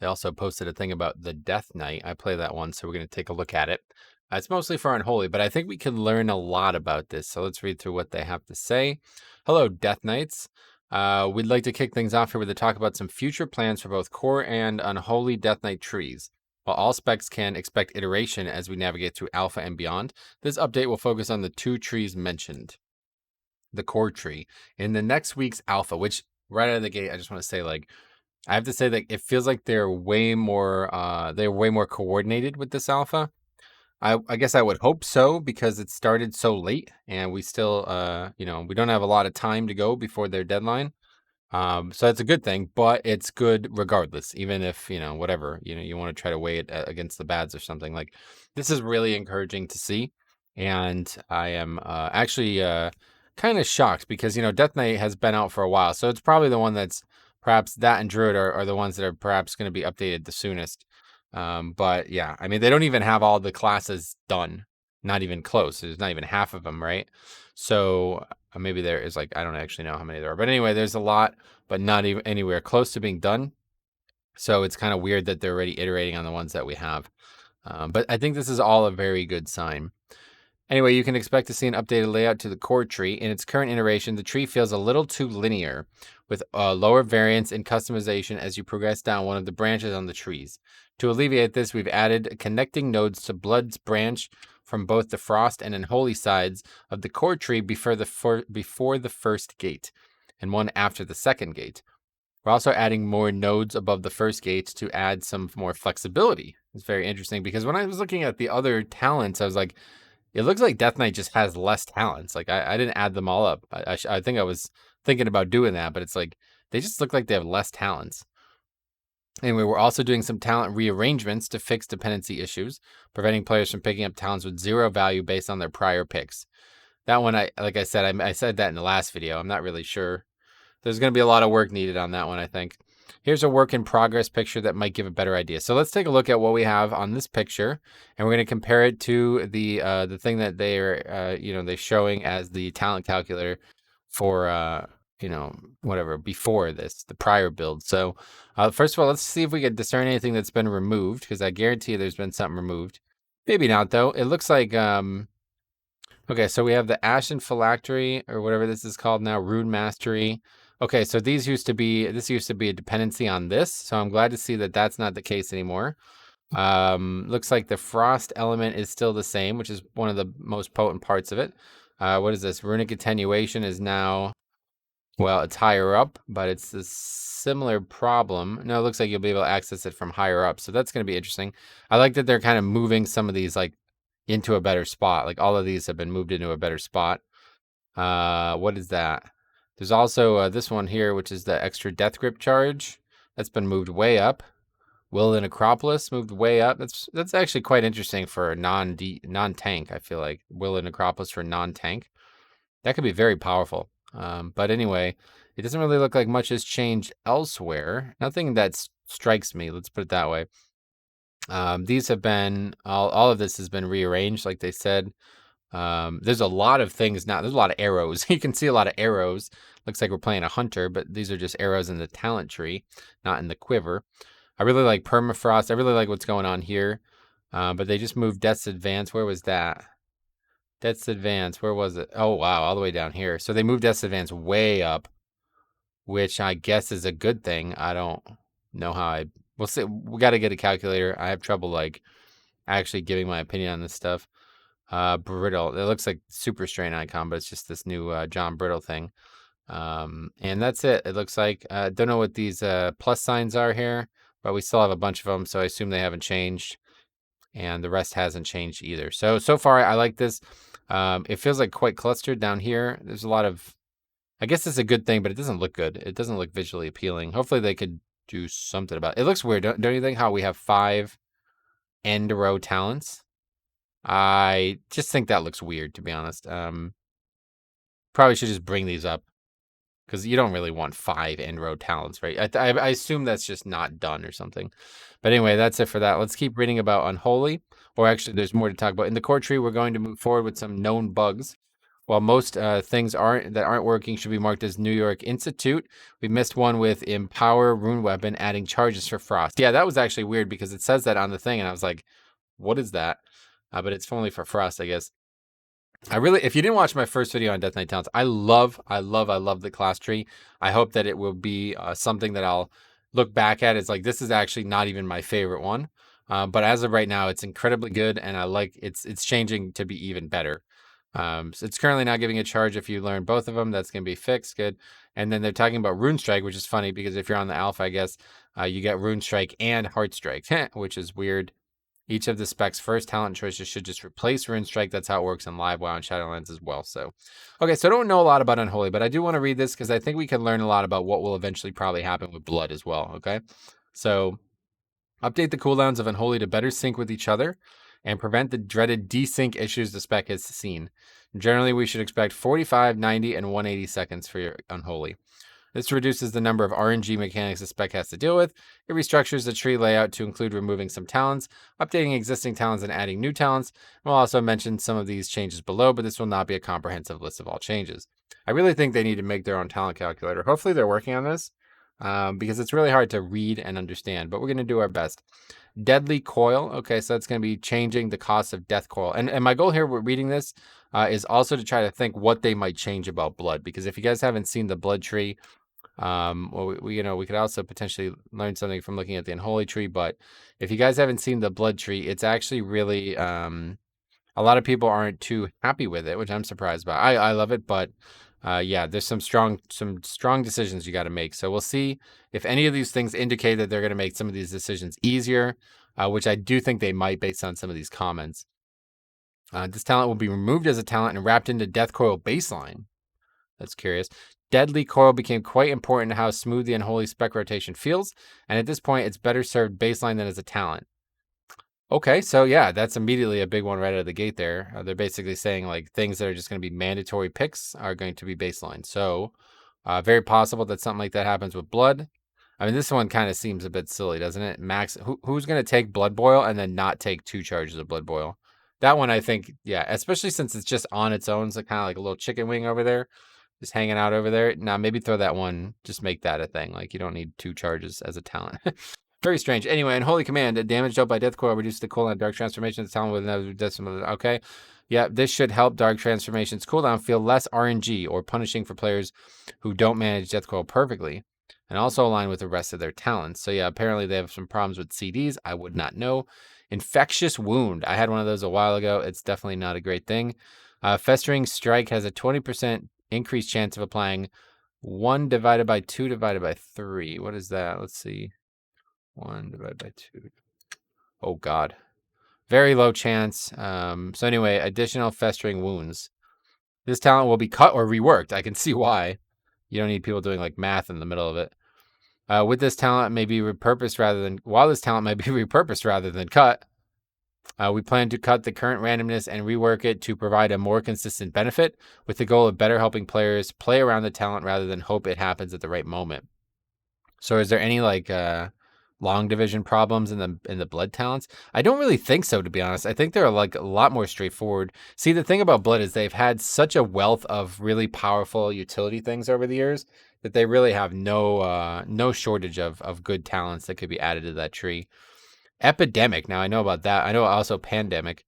They also posted a thing about the Death Knight. I play that one, so we're going to take a look at it. It's mostly for Unholy, but I think we can learn a lot about this. So let's read through what they have to say. Hello, Death Knights. We'd like to kick things off here with a talk about some future plans for both core and Unholy Death Knight trees. While all specs can expect iteration as we navigate through Alpha and beyond, this update will focus on the 2 trees mentioned. The core tree in the next week's Alpha, which right out of the gate, I just want to say, like, I have to say that it feels like they're way more coordinated with this Alpha. I guess I would hope so, because it started so late and we still, we don't have a lot of time to go before their deadline. So that's a good thing, but it's good regardless, even if, whatever, you want to try to weigh it against the bads or something. Like, this is really encouraging to see. And I am actually kind of shocked because, Death Knight has been out for a while. So it's probably the one that's perhaps that and Druid are the ones that are perhaps going to be updated the soonest. But yeah, I mean, they don't even have all the classes done. Not even close. There's not even half of them, right? So maybe there is, like, I don't actually know how many there are. But anyway, there's a lot, but not even anywhere close to being done. So it's kind of weird that they're already iterating on the ones that we have. But I think this is all a very good sign. Anyway, you can expect to see an updated layout to the core tree. In its current iteration, the tree feels a little too linear, with lower variance and customization as you progress down one of the branches on the trees. To alleviate this, we've added connecting nodes to Blood's branch from both the Frost and Unholy sides of the core tree before the first gate, and one after the second gate. We're also adding more nodes above the first gate to add some more flexibility. It's very interesting because when I was looking at the other talents, I was like, it looks like Death Knight just has less talents. Like, I didn't add them all up. I think I was thinking about doing that, but it's like they just look like they have less talents. Anyway, we're also doing some talent rearrangements to fix dependency issues, preventing players from picking up talents with 0 value based on their prior picks. That one, I said that in the last video. I'm not really sure. There's going to be a lot of work needed on that one, I think. Here's a work in progress picture that might give a better idea. So let's take a look at what we have on this picture, and we're going to compare it to the thing that they're showing as the talent calculator for whatever before this, the prior build. So first of all, let's see if we can discern anything that's been removed, because I guarantee there's been something removed. Maybe not though. It looks like okay, so we have the Ashen Phylactery, or whatever this is called now, Rune Mastery. Okay, so this used to be a dependency on this, so I'm glad to see that that's not the case anymore. Looks like the Frost element is still the same, which is one of the most potent parts of it. What is this? Runic Attenuation is now, well, it's higher up, but it's a similar problem. No, it looks like you'll be able to access it from higher up, so that's going to be interesting. I like that they're kind of moving some of these, like, into a better spot. Like, all of these have been moved into a better spot. What is that? There's also this one here, which is the extra death grip charge. That's been moved way up. Will and Acropolis moved way up. That's actually quite interesting for a non-tank, I feel like. Will and Acropolis for non-tank. That could be very powerful. But anyway, it doesn't really look like much has changed elsewhere. Nothing that strikes me, let's put it that way. These have been, all of this has been rearranged, like they said. There's a lot of things now. There's a lot of arrows. You can see a lot of arrows. Looks like we're playing a hunter, but these are just arrows in the talent tree, not in the quiver. I really like Permafrost. I really like what's going on here. But they just moved Death's Advance. Where was that? Death's Advance. Where was it? Oh, wow. All the way down here. So they moved Death's Advance way up, which I guess is a good thing. I don't know how we'll see. We got to get a calculator. I have trouble, like, actually giving my opinion on this stuff. Brittle. It looks like Super Strain icon, but it's just this new John Brittle thing. And that's it. It looks like, don't know what these plus signs are here, but we still have a bunch of them, so I assume they haven't changed. And the rest hasn't changed either. So far, I like this. It feels like quite clustered down here. There's a lot of, I guess it's a good thing, but it doesn't look good. It doesn't look visually appealing. Hopefully they could do something about it. It looks weird, don't you think, how we have 5 end row talents? I just think that looks weird, to be honest. Probably should just bring these up, because you don't really want 5 end row talents, right? I assume that's just not done or something. But anyway, that's it for that. Let's keep reading about Unholy. Or actually, there's more to talk about. In the core tree, we're going to move forward with some known bugs. while most things aren't working should be marked as New York Institute. We missed one with Empower Rune Weapon, adding charges for Frost. Yeah, that was actually weird because it says that on the thing, and I was like, what is that? But it's only for Frost, I guess. If you didn't watch my first video on Death Knight Talents, I love the class tree. I hope that it will be something that I'll look back at. It's like, this is actually not even my favorite one. But as of right now, it's incredibly good, and I like it's changing to be even better. So it's currently not giving a charge if you learn both of them. That's going to be fixed. Good. And then they're talking about Rune Strike, which is funny because if you're on the alpha, I guess, you get Rune Strike and Heart Strike, which is weird. Each of the spec's first talent choices should just replace Rune Strike. That's how it works in Live WoW and Shadowlands as well. So, okay, so I don't know a lot about Unholy, but I do want to read this because I think we can learn a lot about what will eventually probably happen with Blood as well, okay? So, update the cooldowns of Unholy to better sync with each other and prevent the dreaded desync issues the spec has seen. Generally, we should expect 45, 90, and 180 seconds for your Unholy. This reduces the number of RNG mechanics the spec has to deal with. It restructures the tree layout to include removing some talents, updating existing talents, and adding new talents. We'll also mention some of these changes below, but this will not be a comprehensive list of all changes. I really think they need to make their own talent calculator. Hopefully they're working on this because it's really hard to read and understand, but we're going to do our best. Deadly Coil. Okay, so that's going to be changing the cost of Death Coil. And my goal here with reading this is also to try to think what they might change about Blood, because if you guys haven't seen the Blood tree, well, we could also potentially learn something from looking at the Unholy tree, but if you guys haven't seen the Blood tree, it's actually really a lot of people aren't too happy with it, which I'm surprised by. I love it, but yeah, there's some strong decisions you got to make. So we'll see if any of these things indicate that they're going to make some of these decisions easier, which I do think they might based on some of these comments. This talent will be removed as a talent and wrapped into Death Coil baseline. That's curious. Deadly Coil became quite important to how smooth the Unholy spec rotation feels, and at this point, it's better served baseline than as a talent. Okay, so yeah, that's immediately a big one right out of the gate there. They're basically saying like things that are just going to be mandatory picks are going to be baseline. So very possible that something like that happens with Blood. I mean, this one kind of seems a bit silly, doesn't it? Max, who's going to take Blood Boil and then not take 2 charges of Blood Boil? That one, I think, yeah, especially since it's just on its own. So kind of like a little chicken wing over there, just hanging out over there. Now, maybe throw that one, just make that a thing. Like, you don't need 2 charges as a talent. Very strange. Anyway, in Holy Command, damage dealt by Death Coil reduces the cooldown Dark Transformation. The talent with another decimal. Okay. Yeah, this should help Dark Transformation's cooldown feel less RNG or punishing for players who don't manage Death Coil perfectly, and also align with the rest of their talents. So yeah, apparently they have some problems with CDs. I would not know. Infectious Wound. I had one of those a while ago. It's definitely not a great thing. Festering Strike has a 20% increased chance of applying 1 divided by 2 divided by 3. What is that? Let's see. 1 divided by 2. Oh, God. Very low chance. So anyway, additional Festering Wounds. This talent will be cut or reworked. I can see why. You don't need people doing like math in the middle of it. With this talent may be repurposed rather than... While this talent might be repurposed rather than cut, we plan to cut the current randomness and rework it to provide a more consistent benefit with the goal of better helping players play around the talent rather than hope it happens at the right moment. So is there any like long division problems in the Blood talents? I don't really think so, to be honest. I think they're like a lot more straightforward. See, the thing about Blood is they've had such a wealth of really powerful utility things over the years that they really have no shortage of good talents that could be added to that tree. Epidemic. Now I know about that. I know also Pandemic.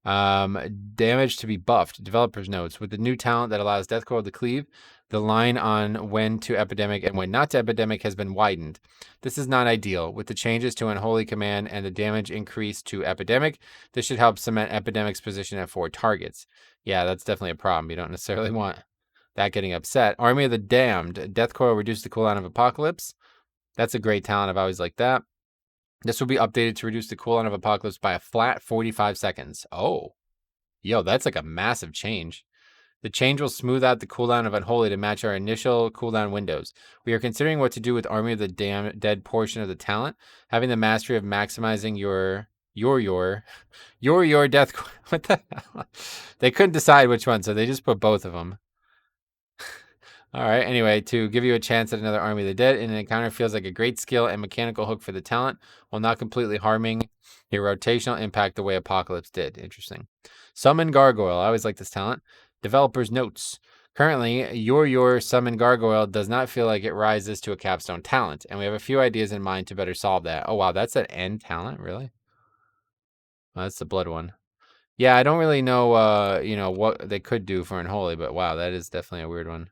Damage to be buffed. Developers notes. With the new talent that allows Death Coil to cleave, the line on when to Epidemic and when not to Epidemic has been widened. This is not ideal. With the changes to Unholy Command and the damage increase to Epidemic, this should help cement Epidemic's position at 4 targets. Yeah, that's definitely a problem. You don't necessarily want that getting upset. Army of the Damned. Death Coil reduced the cooldown of Apocalypse. That's a great talent. I've always liked that. This will be updated to reduce the cooldown of Apocalypse by a flat 45 seconds. Oh, yo, that's like a massive change. The change will smooth out the cooldown of Unholy to match our initial cooldown windows. We are considering what to do with Army of the Dead portion of the talent, having the mastery of maximizing your death. What the hell? They couldn't decide which one, so they just put both of them. All right, anyway, to give you a chance at another Army of the Dead in an encounter feels like a great skill and mechanical hook for the talent, while not completely harming your rotational impact the way Apocalypse did. Interesting. Summon Gargoyle. I always like this talent. Developer's notes. Currently, your summon Gargoyle does not feel like it rises to a capstone talent, and we have a few ideas in mind to better solve that. Oh, wow, that's an end talent? Really? Well, that's the blood one. Yeah, I don't really know, what they could do for Unholy, but wow, that is definitely a weird one.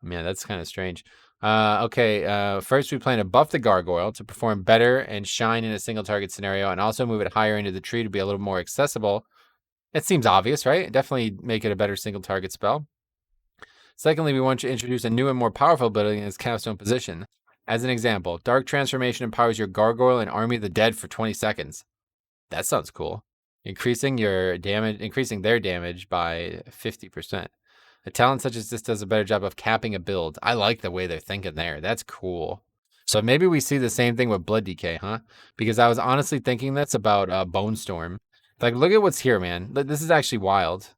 Man, that's kind of strange. Okay, first we plan to buff the Gargoyle to perform better and shine in a single target scenario, and also move it higher into the tree to be a little more accessible. It seems obvious, right? Definitely make it a better single target spell. Secondly, we want to introduce a new and more powerful ability in its capstone position. As an example, Dark Transformation empowers your Gargoyle and Army of the Dead for 20 seconds. That sounds cool. Increasing their damage by 50%. A talent such as this does a better job of capping a build. I like the way they're thinking there. That's cool. So maybe we see the same thing with Blood Decay, huh? Because I was honestly thinking this about Bone Storm. Like, look at what's here, man. This is actually wild.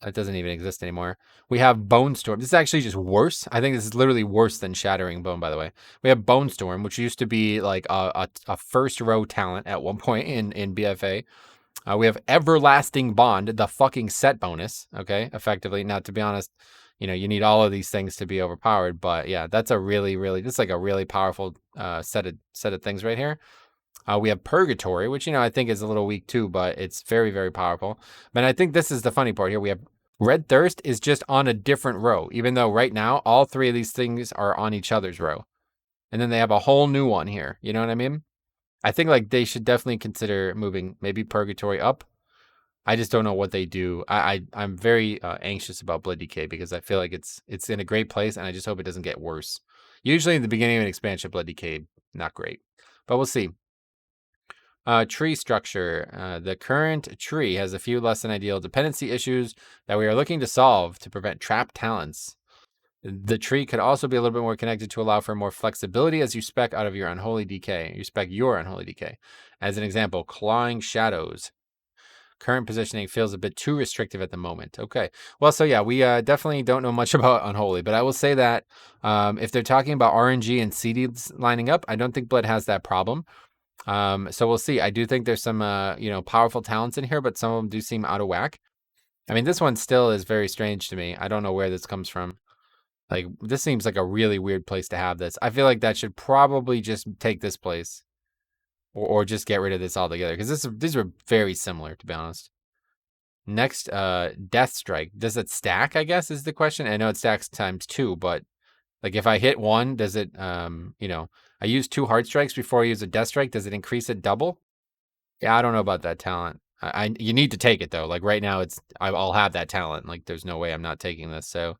That doesn't even exist anymore. We have Bone Storm. This is actually just worse. I think this is literally worse than Shattering Bone, by the way. We have Bone Storm, which used to be like a first row talent at one point in BFA. We have Everlasting Bond, the fucking set bonus, okay, effectively. Now, to be honest, you need all of these things to be overpowered, but yeah, that's a this is like a really powerful set of things right here. We have Purgatory, which, I think is a little weak too, but it's very, very powerful. But I think this is the funny part here. We have Red Thirst is just on a different row, even though right now all three of these things are on each other's row. And then they have a whole new one here. You know what I mean? I think like they should definitely consider moving maybe Purgatory up. I just don't know what they do. I'm very anxious about Blood Decay because I feel like it's in a great place, and I just hope it doesn't get worse. Usually in the beginning of an expansion, Blood Decay, not great. But we'll see. Tree structure. The current tree has a few less than ideal dependency issues that we are looking to solve to prevent trapped talents. The tree could also be a little bit more connected to allow for more flexibility as you spec out of your Unholy Decay. You spec your Unholy Decay. As an example, Clawing Shadows. Current positioning feels a bit too restrictive at the moment. Okay. Well, so yeah, we definitely don't know much about Unholy, but I will say that if they're talking about RNG and CDs lining up, I don't think Blood has that problem. So we'll see. I do think there's some, powerful talents in here, but some of them do seem out of whack. I mean, this one still is very strange to me. I don't know where this comes from. Like, this seems like a really weird place to have this. I feel like that should probably just take this place, or just get rid of this altogether, because these are very similar, to be honest. Next, Death Strike. Does it stack, I guess, is the question. I know it stacks times 2, but like if I hit 1, does it, I use 2 Heart Strikes before I use a Death Strike. Does it increase it double? Yeah, I don't know about that talent. You need to take it though. Like right now, I'll have that talent. Like there's no way I'm not taking this. So,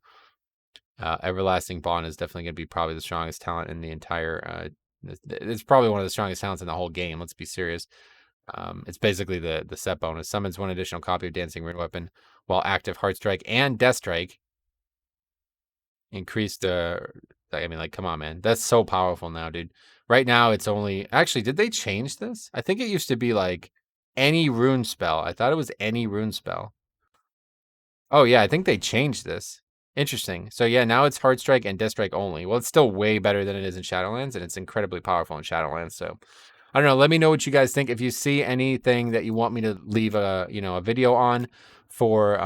Everlasting Bond is definitely going to be probably the strongest talent in the entire. It's probably one of the strongest talents in the whole game. Let's be serious. It's basically the set bonus. Summons 1 additional copy of Dancing Rune Weapon while active. Heart Strike and Death Strike. Increase the. I mean, like, come on, man. That's so powerful now, dude. Right now, it's only... Actually, did they change this? I think it used to be, like, any rune spell. I thought it was any rune spell. Oh, yeah, I think they changed this. Interesting. So, yeah, now it's Heart Strike and Death Strike only. Well, it's still way better than it is in Shadowlands, and it's incredibly powerful in Shadowlands, so... I don't know. Let me know what you guys think. If you see anything that you want me to leave a video on for,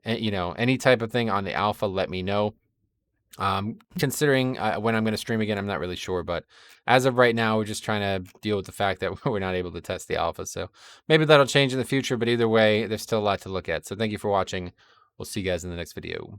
any type of thing on the alpha, let me know. Considering when I'm going to stream again, I'm not really sure, but as of right now, we're just trying to deal with the fact that we're not able to test the alpha. So maybe that'll change in the future, but either way, there's still a lot to look at. So thank you for watching. We'll see you guys in the next video.